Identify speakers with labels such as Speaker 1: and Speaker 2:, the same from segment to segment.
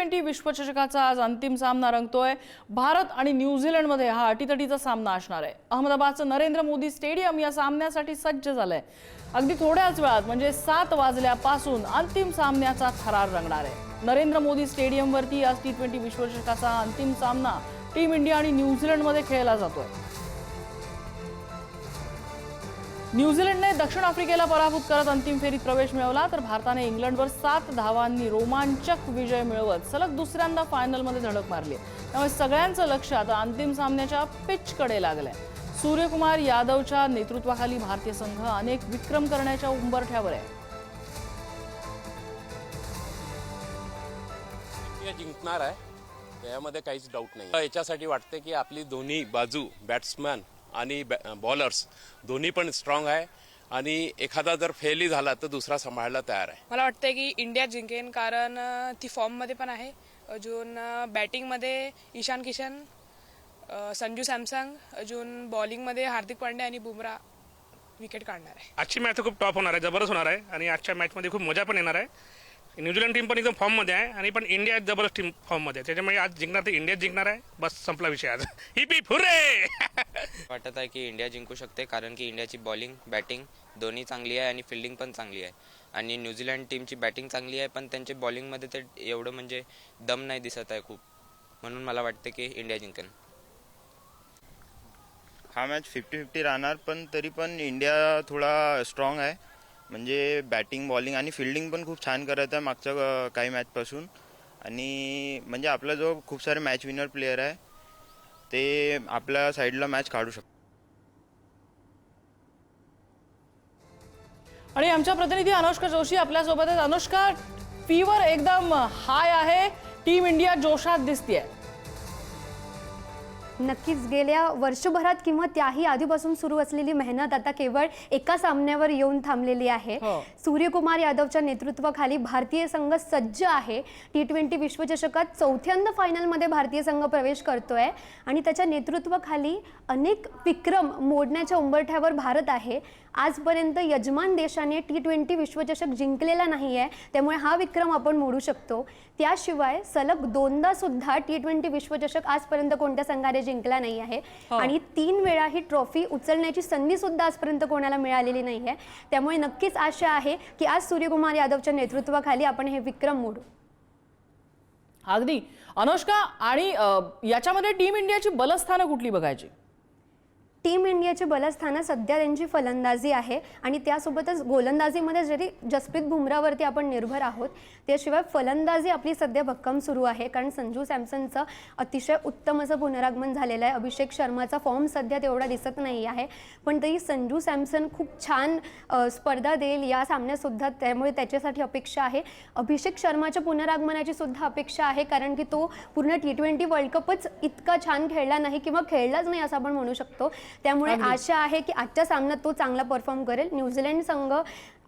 Speaker 1: T20 विश्वचषकाचा आज अंतिम सामना रंगतोय। भारत आणि न्यूझीलंडमध्ये हा अटीतटीचा सामना असणार आहे। अहमदाबादचं नरेंद्र मोदी स्टेडियम या सामन्यासाठी सज्ज झालंय। अगदी थोड्याच वेळात म्हणजे 7 वाजल्यापासून अंतिम सामन्याचा थरार रंगणार आहे। नरेंद्र मोदी स्टेडियमवरती आज T20 विश्वचषकाचा अंतिम सामना टीम इंडिया आणि न्यूझीलंडमध्ये खेळला जातोय। न्यूझीलंडने दक्षिण आफ्रिकेला पराभूत करत अंतिम फेरीत प्रवेश मिळवला, तर भारताने इंग्लंडवर 7 धावांनी रोमांचक विजय मिळवत सलग दुसऱ्यांदा फायनलमध्ये धडक मारली। त्यामुळे सगळ्यांचं लक्ष आता अंतिम सामन्याच्या पिचकडे लागलंय। सूर्यकुमार यादवच्या नेतृत्वाखाली भारतीय संघ अनेक विक्रम करण्याच्या उंबरठ्यावर आहे।
Speaker 2: इंडिया जिंकणार आहे, त्यामध्ये काहीच डाऊट नाही। याच्यासाठी वाटते की आपली दोन्ही बाजू बॅट्समॅन आणि बॉलर्स दोन्ही पण स्ट्रॉंग आहे आणि एखादा जर फेल झाला तर दुसरा सांभाळायला तयार आहे।
Speaker 3: मला वाटतं की इंडिया जिंकेन, कारण ती फॉर्ममध्ये पण आहे। अजून बॅटिंगमध्ये ईशान किशन, संजू सॅमसंग, अजून बॉलिंगमध्ये हार्दिक पांड्या आणि बुमराह विकेट काढणार आहे।
Speaker 4: आजची मॅच खूप टॉप होणार आहे, जबरदस्त होणार आहे आणि आजच्या मॅचमध्ये खूप मजा पण येणार आहे। न्यूझीलंड टीम पण एकदम फॉर्ममध्ये आहे आणि पण इंडिया जबरदस्त टीम फॉर्ममध्ये आहे, त्याच्यामुळे आज जिंकणार तर इंडिया जिंकणार आहे। बस संपला विषय आज। Heap heap hurray!
Speaker 5: वाटत आहे की इंडिया जिंकू शकते, कारण की इंडियाची बॉलिंग बॅटिंग दोन्ही चांगली आहे आणि फिल्डिंग पण चांगली आहे। आणि न्यूझीलंड टीमची बॅटिंग चांगली आहे, पण त्यांच्या बॉलिंगमध्ये ते एवढं म्हणजे दम नाही दिसत आहे खूप, म्हणून मला वाटतं की इंडिया जिंकेल।
Speaker 6: हा मॅच 50-50 राहणार, पण तरी पण इंडिया थोडा स्ट्रॉंग आहे। म्हणजे बॅटिंग बॉलिंग आणि फिल्डिंग पण खूप छान करत आहे मागच्या काही मॅचपासून। आणि म्हणजे आपला जो खूप सारे मॅच विनर प्लेयर आहे ते आपल्या साईडला मॅच काढू शकतो।
Speaker 1: आणि आमच्या प्रतिनिधी अनुष्का जोशी आपल्यासोबत आहेत। अनुष्का, फीवर एकदम हाय आहे, टीम इंडिया जोशात दिसतेय।
Speaker 7: नक्कीच गेल्या वर्षभरात किंवा त्याही आधीपासून सुरू असलेली मेहनत आता केवळ एका सामन्यावर येऊन थांबलेली आहे। सूर्यकुमार यादवच्या नेतृत्वाखाली भारतीय संघ सज्ज आहे। T20 विश्वचषकात चौथ्यांदा फायनलमध्ये भारतीय संघ प्रवेश करतोय आणि त्याच्या नेतृत्वाखाली अनेक विक्रम मोडण्याच्या उंबरठ्यावर भारत आहे। आजपर्यंत यजमान देशाने T20 विश्वचषक जिंकलेला नाहीये, त्यामुळे हा विक्रम आपण मोडू शकतो। त्याशिवाय सलग दोनदा सुद्धा T20 विश्वचषक आजपर्यंत कोणत्या संघाने जिंकला नाही आहे आणि 3 वेळा ही ट्रॉफी उचलण्याची संधी सुद्धा आजपर्यंत कोणाला मिळालेली नाहीये। त्यामुळे नक्कीच आशा आहे की आज सूर्यकुमार यादवच्या नेतृत्वाखाली आपण हे विक्रम मोडू।
Speaker 1: अगदी अनुष्का, आणि याच्यामध्ये टीम इंडियाची बलस्थानं कुठली बघायची?
Speaker 7: टीम इंडियाची बलस्थानं सध्या त्यांची फलंदाजी आहे आणि त्यासोबतच गोलंदाजीमध्ये जरी जसप्रीत बुमराहवरती आपण निर्भर आहोत, त्याशिवाय फलंदाजी आपली सध्या भक्कम सुरू आहे, कारण संजू सॅमसनचं अतिशय उत्तम असं पुनरागमन झालेलं आहे। अभिषेक शर्माचा फॉर्म सध्या तेवढा दिसत नाही आहे, पण तरी संजू सॅमसन खूप छान स्पर्धा देईल या सामन्यातसुद्धा, त्यामुळे त्याच्यासाठी अपेक्षा आहे। अभिषेक शर्माच्या पुनरागमनाची सुद्धा अपेक्षा आहे, कारण की तो पूर्ण T20 वर्ल्ड कपच इतका छान खेळला नाही किंवा खेळलाच नाही असं आपण म्हणू शकतो। त्यामुळे आशा आहे की आजच्या सामन्यात तो चांगला परफॉर्म करेल। न्यूझीलंड संघ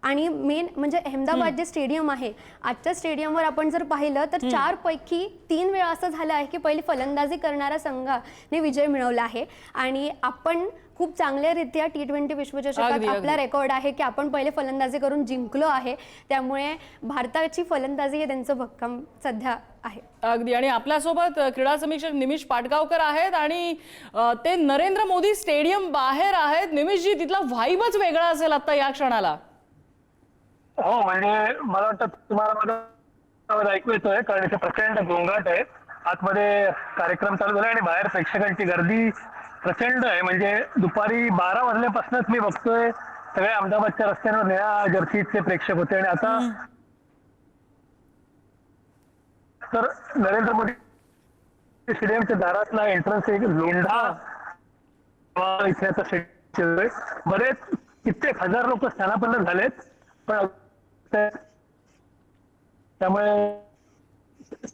Speaker 7: आणि मेन म्हणजे अहमदाबाद जे स्टेडियम आहे, आजच्या स्टेडियमवर आपण जर पाहिलं तर 4 पैकी 3 वेळा असं झालं आहे की पहिली फलंदाजी करणारा संघाने विजय मिळवला आहे आणि आपण खूप चांगल्यारीत्या T20 विश्वचषकात आपला रेकॉर्ड आहे की आपण पहिले फलंदाजी करून जिंकलो आहे। त्यामुळे भारताची फलंदाजी हे त्यांचं भक्कम सध्या आहे।
Speaker 1: अगदी, आणि आपल्यासोबत क्रीडा समीक्षक निमिष पाटगावकर आहेत आणि ते नरेंद्र मोदी स्टेडियम बाहेर आहेत। निमिषजी, तिथला व्हाईबच वेगळा असेल आता या क्षणाला।
Speaker 8: हो, म्हणजे मला वाटतं तुम्हाला माझा ऐकू येतोय, कारण इथे प्रचंड गोंगाट आहे। आतमध्ये कार्यक्रम चालू झाला आणि बाहेर प्रेक्षकांची गर्दी प्रचंड आहे। म्हणजे दुपारी 12 वाजल्यापासूनच मी बघतोय सगळे अहमदाबादच्या रस्त्यांवर निळ्या जर्सीचे प्रेक्षक होते आणि आता तर नरेंद्र मोदी स्टेडियमच्या दारातला एंट्रन्स एक लोंढा इथे आता स्टेडियम, बरेच कित्येक हजार लोक स्थानापन्न झालेत, पण त्यामुळे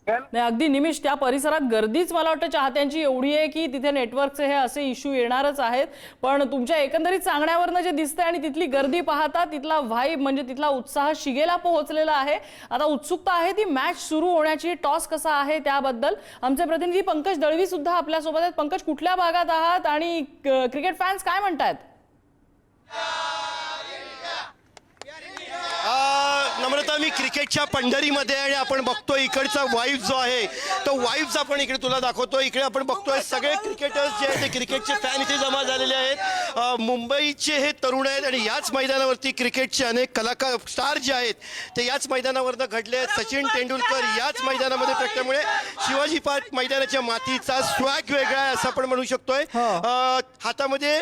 Speaker 1: नाही, अगदी निमिष, त्या परिसरात गर्दीच मला वाटतं चाहत्यांची एवढी आहे की तिथे नेटवर्कचे हे असे इश्यू येणारच आहेत। पण तुमच्या एकंदरीत सांगण्यावरनं जे दिसतंय आणि तिथली गर्दी पाहता तिथला व्हाईब म्हणजे तिथला उत्साह शिगेला पोहोचलेला आहे। आता उत्सुकता आहे ती मॅच सुरू होण्याची, टॉस कसा आहे त्याबद्दल। आमचे प्रतिनिधी पंकज दळवी सुद्धा आपल्यासोबत आहेत। पंकज, कुठल्या भागात आहात आणि क्रिकेट फॅन्स काय म्हणतात?
Speaker 9: नम्रता, आता मी क्रिकेटच्या पंढरीमध्ये आणि आपण बघतोय इकडचा वाईफ जो आहे तो वाईफ आपण इकडे तुला दाखवतो. इकडे आपण बघतोय सगळे क्रिकेटर्स जे आहेत ते क्रिकेटचे फॅन इथे जमा झालेले आहेत. मुंबईचे हे तरुण आहेत आणि याच मैदानावरती क्रिकेटचे अनेक कलाकार स्टार जे आहेत ते याच मैदानावरनं घडले आहेत. सचिन तेंडुलकर याच मैदानामध्ये त्यामुळे शिवाजी पार्क मैदानाच्या मातीचा स्वॅग वेगळा आहे असं आपण म्हणू शकतोय. हातामध्ये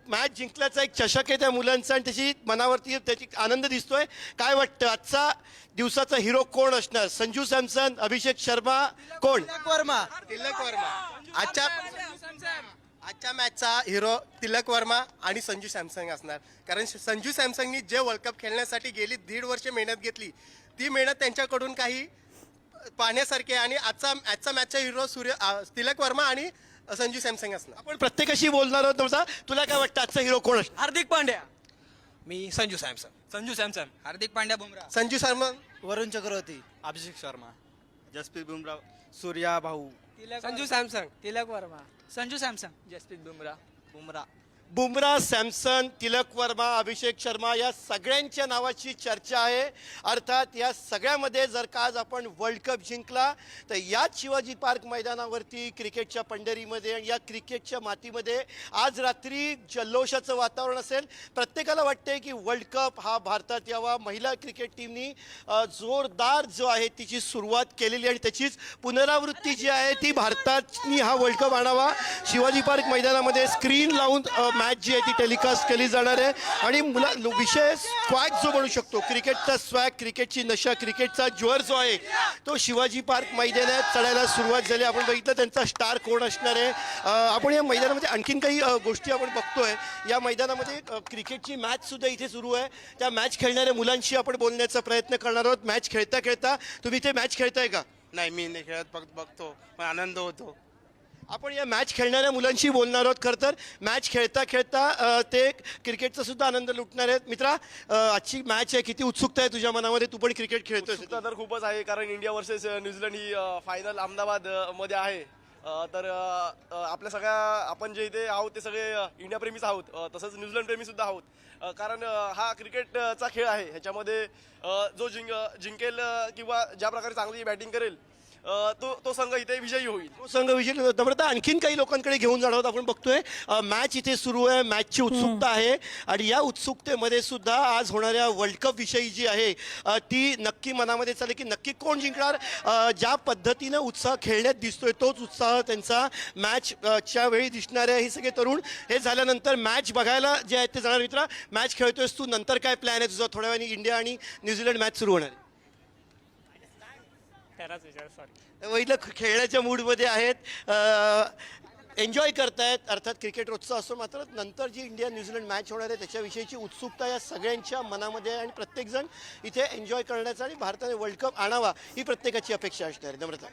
Speaker 9: मॅच जिंकल्याचा एक चषक आहे त्या मुलांचा आणि त्याची मनावरती त्याची आनंद दिसतोय. काय वाटतं आजचा दिवसाचा हिरो कोण असणार? संजू सॅमसन, अभिषेक शर्मा, कोण?
Speaker 10: तिलक वर्मा. आजच्या मॅचचा हिरो तिलक वर्मा आणि संजू सॅमसंग असणार. कारण संजू सॅमसंगनी जे वर्ल्ड कप खेळण्यासाठी गेली 1.5 वर्ष मेहनत घेतली ती मेहनत त्यांच्याकडून काही पाहण्यासारखे आणि आजचा मॅचचा हिरो तिलक वर्मा आणि संजू सॅमसंग असणार.
Speaker 9: आपण प्रत्येकाशी बोलणार आहोत. तुला काय वाटतं आजचा हिरो कोण असणार?
Speaker 11: हार्दिक पांड्या. मी संजू सॅमसन. हार्दिक पांड्या बुमराह.
Speaker 10: संजू शर्मा,
Speaker 11: वरुण चक्रवर्ती.
Speaker 10: अभिषेक शर्मा,
Speaker 11: जसप्रीत बुमराह. सूर्या भाऊ.
Speaker 10: संजू सॅमसंग,
Speaker 11: तिलक वर्मा.
Speaker 10: संजू सॅमसंग,
Speaker 11: जसप्रीत बुमराह.
Speaker 9: बुमराह, सॅमसन, तिलक वर्मा, अभिषेक शर्मा या सगळ्यांच्या नावाची चर्चा आहे. अर्थात या सगळ्यामध्ये जर का आज आपण वर्ल्ड कप जिंकला तर याच शिवाजी पार्क मैदानावरती क्रिकेटच्या पंढरीमध्ये आणि या क्रिकेटच्या मातीमध्ये आज रात्री जल्लोषाचं वातावरण असेल. प्रत्येकाला वाटते की वर्ल्ड कप हा भारतात यावा. महिला क्रिकेट टीमनी जोरदार जो आहे तिची सुरुवात केलेली आणि त्याचीच पुनरावृत्ती जी आहे ती भारतातनी हा वर्ल्ड कप आणावा. शिवाजी पार्क मैदानामध्ये स्क्रीन लावून मॅच जी आहे ती टेलिकास्ट केली जाणार आहे आणि विषय स्वॅग जो म्हणू शकतो क्रिकेटचा स्वॅग, क्रिकेटची नशा, क्रिकेटचा ज्वर जो आहे तो शिवाजी पार्क मैदानात चढायला सुरुवात झाली. आपण बघितलं त्यांचा स्टार कोण असणार आहे. आपण या मैदानामध्ये आणखीन काही गोष्टी आपण बघतोय. या मैदानामध्ये क्रिकेटची मॅच सुद्धा इथे सुरू आहे. त्या मॅच खेळणाऱ्या मुलांशी आपण बोलण्याचा प्रयत्न करणार आहोत. मॅच खेळता खेळता तुम्ही इथे मॅच खेळताय का?
Speaker 10: नाही मी नाही खेळत, फक्त बघतो पण आनंद होतो.
Speaker 9: आपण या मॅच खेळणाऱ्या मुलांशी बोलणार आहोत. खरं तर मॅच खेळता खेळता ते क्रिकेटचा सुद्धा आनंद लुटणार आहेत. मित्रा, आजची मॅच आहे, किती उत्सुकता आहे तुझ्या मनामध्ये? तू पण क्रिकेट खेळतोय.
Speaker 12: उत्सुकता तर खूपच आहे कारण इंडिया वर्सेस न्यूझीलंड ही फायनल अहमदाबाद मध्ये आहे. तर आपल्या सगळ्या आपण जे इथे आहोत ते सगळे इंडिया प्रेमीच आहोत, तसंच न्यूझीलंड प्रेमी सुद्धा आहोत. कारण हा क्रिकेटचा खेळ आहे. ह्याच्यामध्ये जो जिंकेल किंवा ज्या प्रकारे चांगली बॅटिंग करेल तो संघ इथे विजयी होईल.
Speaker 9: तो संघ विजयी होता. आणखीन काही लोकांकडे घेऊन जाणार आहोत. आपण बघतोय मॅच इथे सुरू आहे, मॅचची उत्सुकता आहे आणि या उत्सुकतेमध्ये सुद्धा आज होणाऱ्या वर्ल्ड कप विषयी जी आहे ती नक्की मनामध्ये चालेल की नक्की कोण जिंकणार. ज्या पद्धतीनं उत्साह खेळण्यात दिसतोय तोच उत्साह त्यांचा मॅचच्या वेळी दिसणार आहे. हे सगळे तरुण हे झाल्यानंतर मॅच बघायला जे आहेत ते जाणार. मित्रा, मॅच खेळतोयस तू, नंतर काय प्लॅन आहे तुझा? थोड्या वेळाने इंडिया आणि न्यूझीलंड मॅच सुरू होणार आहे. खेळण्याच्या मूडमध्ये आहेत, एन्जॉय करतायत. अर्थात क्रिकेट रोजचा असतो, मात्र नंतर जी इंडिया न्यूझीलंड मॅच होणार आहे त्याच्याविषयीची उत्सुकता या सगळ्यांच्या मनामध्ये आहे आणि प्रत्येकजण इथे एन्जॉय करण्याचा आणि भारताने वर्ल्ड कप आणावा ही प्रत्येकाची अपेक्षा असणार आहे. नम्रता.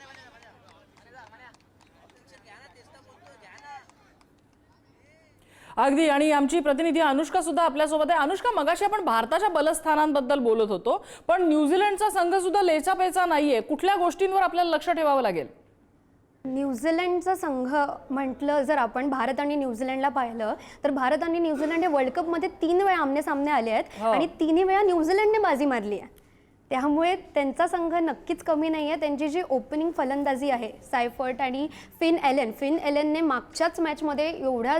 Speaker 1: अगदी. आणि आमची प्रतिनिधी अनुष्का सुद्धा आपल्यासोबत आहे. अनुष्का, मगाशी आपण भारताच्या बलस्थानांबद्दल बोलत होतो, पण न्यूझीलंडचा संघ सुद्धा लेचापेचा नाहीये. कुठल्या गोष्टींवर आपल्याला लक्ष ठेवावं लागेल?
Speaker 7: न्यूझीलंडचा संघ म्हटलं जर आपण भारत आणि न्यूझीलंडला पाहिलं तर भारत आणि न्यूझीलंड हे वर्ल्ड कपमध्ये 3 वेळा आमने सामने आले आहेत आणि 3 वेळा न्यूझीलंडने बाजी मारली आहे. त्यामुळे त्यांचा संघ नक्कीच कमी नाही आहे. त्यांची जी ओपनिंग फलंदाजी आहे सायफर्ट आणि फिन एलनने मागच्याच मॅचमध्ये एवढा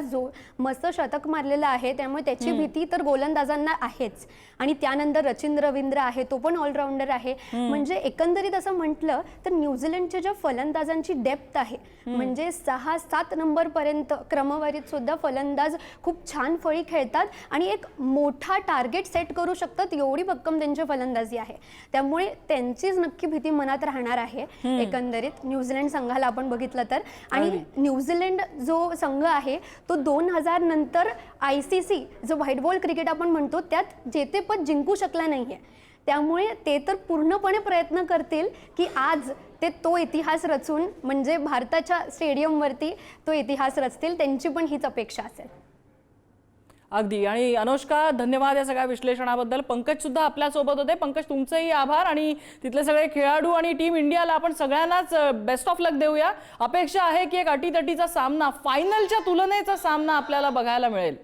Speaker 7: मस्त शतक मारलेलं आहे, त्यामुळे त्याची भीती तर गोलंदाजांना आहेच. आणि त्यानंतर रचिन रवींद्र आहे, तो पण ऑलराऊंडर आहे. म्हणजे एकंदरीत असं म्हटलं तर न्यूझीलंडच्या ज्या फलंदाजांची डेप्थ आहे, म्हणजे 6-7 नंबरपर्यंत क्रमवारीत सुद्धा फलंदाज खूप छान फळी खेळतात आणि एक मोठा टार्गेट सेट करू शकतात, एवढी भक्कम त्यांची फलंदाजी आहे. त्यामुळे त्यांचीच नक्की भीती मनात राहणार आहे एकंदरीत न्यूझीलंड संघाला आपण बघितलं तर. आणि न्यूझीलंड जो संघ आहे तो 2000 नंतर ICC जो व्हाईट बॉल क्रिकेट आपण म्हणतो त्यात जेतेपद जिंकू शकला नाहीये. त्यामुळे ते तर पूर्णपणे प्रयत्न करतील की आज ते तो इतिहास रचून म्हणजे भारताच्या स्टेडियमवरती तो इतिहास रचतील. त्यांची पण हीच अपेक्षा असेल.
Speaker 1: अगदी. आणि अनुष्का, धन्यवाद या सगळ्या विश्लेषणाबद्दल. पंकज सुद्धा आपल्यासोबत होते. पंकज, तुमचेही आभार. आणि तिथले सगळे खेळाडू आणि टीम इंडियाला आपण सगळ्यांनाच बेस्ट ऑफ लक देऊया. अपेक्षा आहे की एक अटीतटीचा सामना, फायनलच्या तुलनेचा सामना आपल्याला बघायला मिळेल.